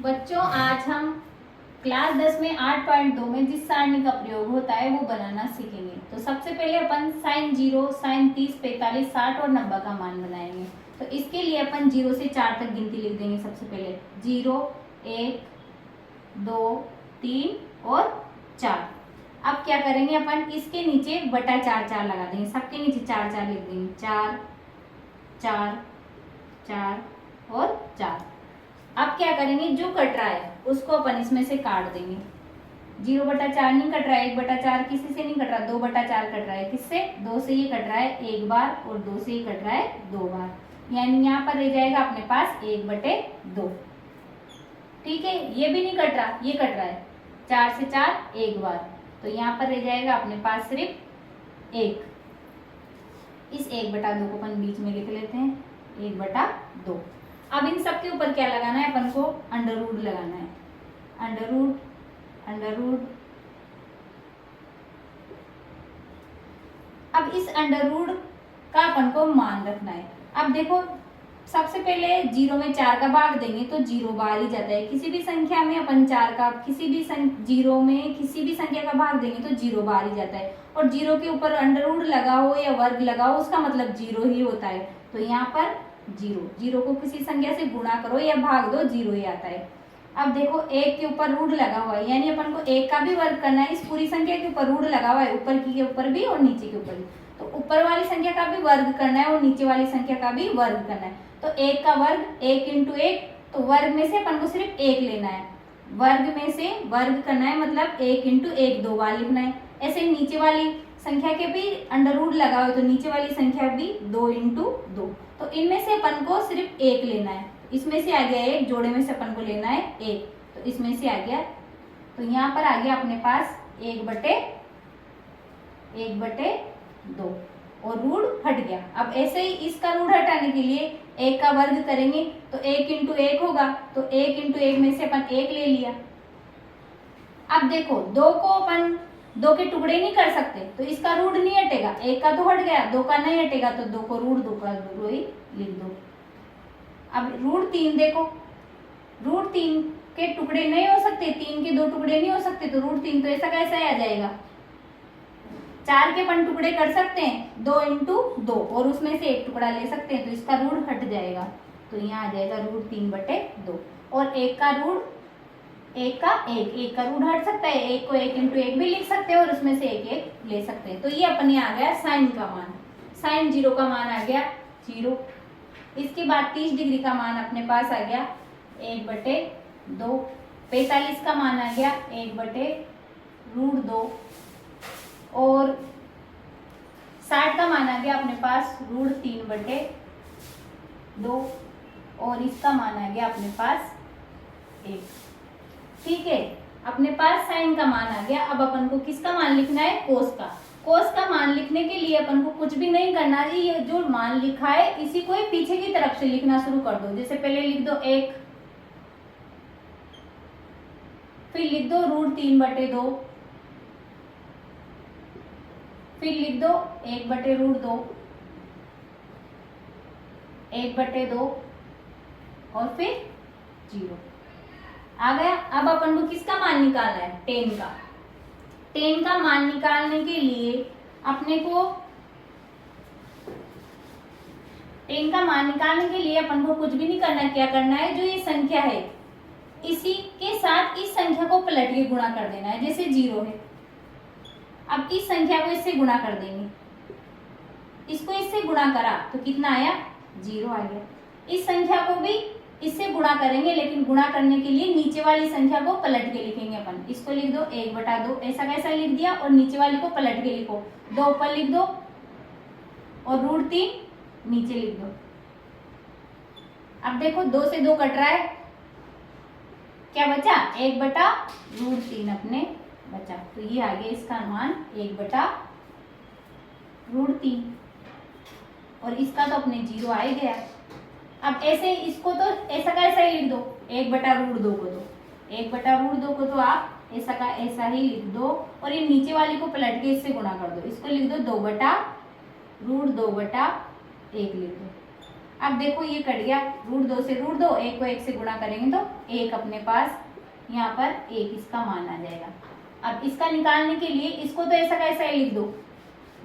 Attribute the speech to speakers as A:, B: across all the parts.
A: बच्चों, आज हम क्लास 10 में 8.2 में जिस सारणी का प्रयोग होता है वो बनाना सीखेंगे। तो सबसे पहले अपन साइन 0, साइन 30, 45, 60 और 90 का मान बनाएंगे। तो इसके लिए अपन 0 से 4 तक गिनती लिख देंगे। सबसे पहले 0, 1, 2, 3 और 4। अब क्या करेंगे अपन, इसके नीचे बटा 4 4 लगा देंगे। सबके नीचे 4 4 लिख देंगे। 4 4 4 और 4। अब क्या करेंगे, जो कट रहा है उसको अपन इसमें से काट देंगे। 0/4 नहीं कट रहा है, 1/4 किसी से नहीं कट रहा, 2/4 कट रहा है। किससे? 2 से ये कट रहा है एक बार और 2 से ये कट रहा है 2 बार, यानी यहाँ पर रह जाएगा अपने पास 1/2। ठीक है, ये भी नहीं कट रहा, ये कट रहा है 4 से 4 एक बार, तो यहाँ पर रह जाएगा अपने पास सिर्फ 1। इस 1/2 को अपन बीच में लिख लेते हैं, 1/2। अब इन सब के ऊपर क्या लगाना है अपन को? अंडर रूट लगाना है। Under root, under root. अब इस अंडर रूट का अपन को मान रखना है। अब देखो, सबसे पहले 0 में 4 का भाग देंगे तो 0 बाहर ही जाता है। किसी भी संख्या में अपन 4 का, किसी भी 0 में किसी भी संख्या का भाग देंगे तो 0 बाहर ही जाता है। और 0 के ऊपर अंडर रूट लगा हो या वर्ग लगा हो, उसका मतलब 0 ही होता है। तो यहाँ पर 0 को किसी संख्या से गुणा करो या भाग दो, 0 ही आता है। अब देखो, 1 के ऊपर रूट लगा हुआ है, यानी अपन को 1 का भी वर्ग करना है। इस पूरी संख्या के ऊपर रूट लगा हुआ है, ऊपर की के ऊपर भी और नीचे के ऊपर भी। तो ऊपर वाली संख्या का भी वर्ग करना है और नीचे वाली संख्या का भी वर्ग करना है। तो 1 का वर्ग 1 × 1, तो वर्ग में से अपन को सिर्फ 1 लेना है। वर्ग में से वर्ग करना है, मतलब 1 × 1 2 बार लिखना है। ऐसे नीचे वाली संख्या के भी अंडर रूट लगा हुआ है, तो नीचे वाली संख्या भी 2 × 2। तो इनमें से अपन को सिर्फ 1 लेना है। इसमें से आ गया 1, जोड़े में से अपन को लेना है 1, तो इसमें से आ गया। तो यहाँ पर आ गया अपने पास 1/2 और रूट हट गया। अब ऐसे ही इसका रूट हटाने के लिए 1 का वर्ग करेंगे तो 1 × 1 होगा, तो 1 × 1 में से अपन 1 ले लिया। अब देखो, 2 को अपन 2 के टुकड़े नहीं कर सकते, तो इसका रूट नहीं हटेगा। 1 का तो हट गया, 2 का नहीं हटेगा, तो 2 को रूट 2 का 2 ही लिख दो। अब रूट 3 देखो, रूट 3 के टुकड़े नहीं हो सकते, 3 के 2 टुकड़े नहीं हो सकते, तो रूट 3 तो ऐसा कैसा आ जाएगा। 4 के अपन टुकड़े कर सकते हैं, 2 × 2, और उसमें से 1 टुकड़ा ले सकते हैं, तो इसका रूट हट जाएगा। तो यहाँ आ जाएगा रूट 3/2। और 1 का रूट 1 का रूट हट सकता है। 1 को 1 × 1 भी लिख सकते हैं और उसमें से 1 1 ले सकते हैं। तो ये अपने आ गया साइन का मान। साइन 0 का मान आ गया 0। इसके बाद 30 डिग्री का मान अपने पास आ गया 1/2। 45 का मान आ गया 1/√2। और 60 का मान आ गया अपने पास √3/2। और इसका मान आ गया अपने पास 1। ठीक है, अपने पास साइन का मान आ गया। अब अपन को किसका मान लिखना है? कोस का। कोस का मान लिखने के लिए अपन को कुछ भी नहीं करना है। ये जो मान लिखा है इसी को ही पीछे की तरफ से लिखना शुरू कर दो। जैसे पहले लिख दो 1, फिर लिख दो √3/2, फिर लिख दो 1/√2, 1/2 और फिर 0 आ गया। अब अपन को किसका मान निकालना है? 10 का। 10 का मान निकालने के लिए अपने को 10 का मान निकालने के लिए अपन को कुछ भी नहीं करना है। क्या करना है? जो ये संख्या है इसी के साथ इस संख्या को पलट के गुणा कर देना है। जैसे 0 है, अब इस संख्या को इससे गुणा कर देंगे। इसको इससे गुणा करा तो कितना आया? 0 आ गया। इस संख्या को भी इससे गुणा करेंगे, लेकिन गुणा करने के लिए नीचे वाली संख्या को पलट के लिखेंगे अपन। इसको लिख दो 1/2, ऐसा कैसा लिख दिया, और नीचे वाली को पलट के लिखो। 2 ऊपर लिख दो और √3 नीचे लिख दो। अब देखो 2 से 2 कट रहा है, क्या बचा? 1/√3 अपने बचा। तो ये आ गया इसका मान 1/√3। और इसका तो अपने 0 आ ही गया। अब ऐसे इसको तो ऐसा का ऐसा ही लिख दो, 1/√2 को तो 1/√2 को तो आप ऐसा का ऐसा ही लिख दो, और ये नीचे वाली को पलट के इससे गुणा कर दो। इसको लिख दो 2/√2/1 लिख दो। अब देखो ये कट गया, √2 से √2, 1 को 1 से गुणा करेंगे तो 1 अपने पास यहाँ पर 1 इसका मान आ जाएगा। अब इसका निकालने के लिए इसको तो ऐसा का ऐसा ही लिख दो,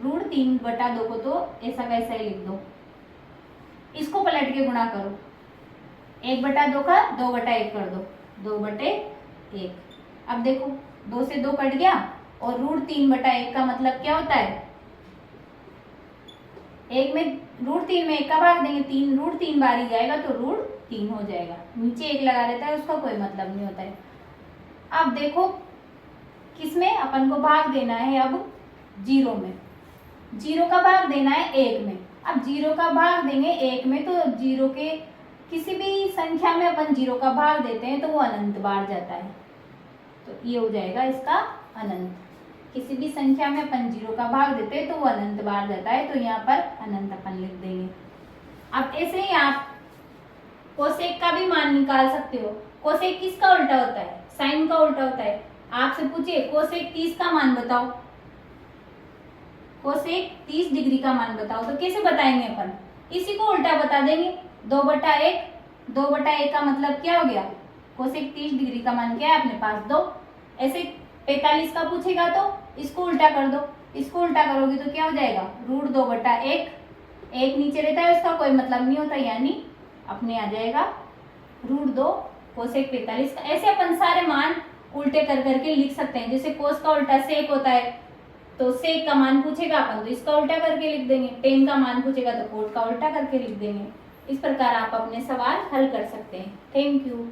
A: √3/2 को तो ऐसा का ऐसा ही लिख दो, इसको पलट के गुणा करो, 1/2 का 2/1 कर दो, 2/1। अब देखो 2 से 2 कट गया और √3/1 का मतलब क्या होता है, 1 में √3 में 1 का भाग देंगे, 3 √3 बार ही जाएगा तो √3 हो जाएगा, नीचे 1 लगा रहता है उसका कोई मतलब नहीं होता है। अब देखो किसमें अपन को भाग देना है, अब 0 में, 0 का भाग देना है 1 में। अब 0 का भाग देंगे 1 में तो 0 के किसी भी संख्या में अपन 0 का भाग देते हैं तो वो अनंत बार जाता है, तो ये हो जाएगा इसका अनंत। किसी भी संख्या में अपन 0 का भाग देते हैं तो वो अनंत बार जाता है, तो यहाँ पर अनंत अपन लिख देंगे। अब ऐसे ही आप कोसेक का भी मान निकाल सकते हो। कोसेक किसका उल्टा होता है, साइन का उल्टा होता है। आपसे पूछिए कोसेक 30 का मान बताओ, कोसेक 30 डिग्री का मान बताओ, तो कैसे बताएंगे अपन, इसी को उल्टा बता देंगे, 2/1, 2/1 का मतलब क्या हो गया, कोसेक 30 डिग्री का मान क्या है अपने पास 2। ऐसे 45 का पूछेगा तो इसको उल्टा कर दो, इसको उल्टा करोगे तो क्या हो जाएगा, √2/1, 1 नीचे रहता है उसका कोई मतलब नहीं होता, यानी अपने आ जाएगा √2 कोसेक 45 का। ऐसे अपन सारे मान उल्टे कर करके लिख सकते हैं। जैसे कोस का उल्टा सेक होता है, तो सेक का मान पूछेगा अपन तो इसका उल्टा करके लिख देंगे, टेन का मान पूछेगा तो कोट का उल्टा करके लिख देंगे। इस प्रकार आप अपने सवाल हल कर सकते हैं। Thank you.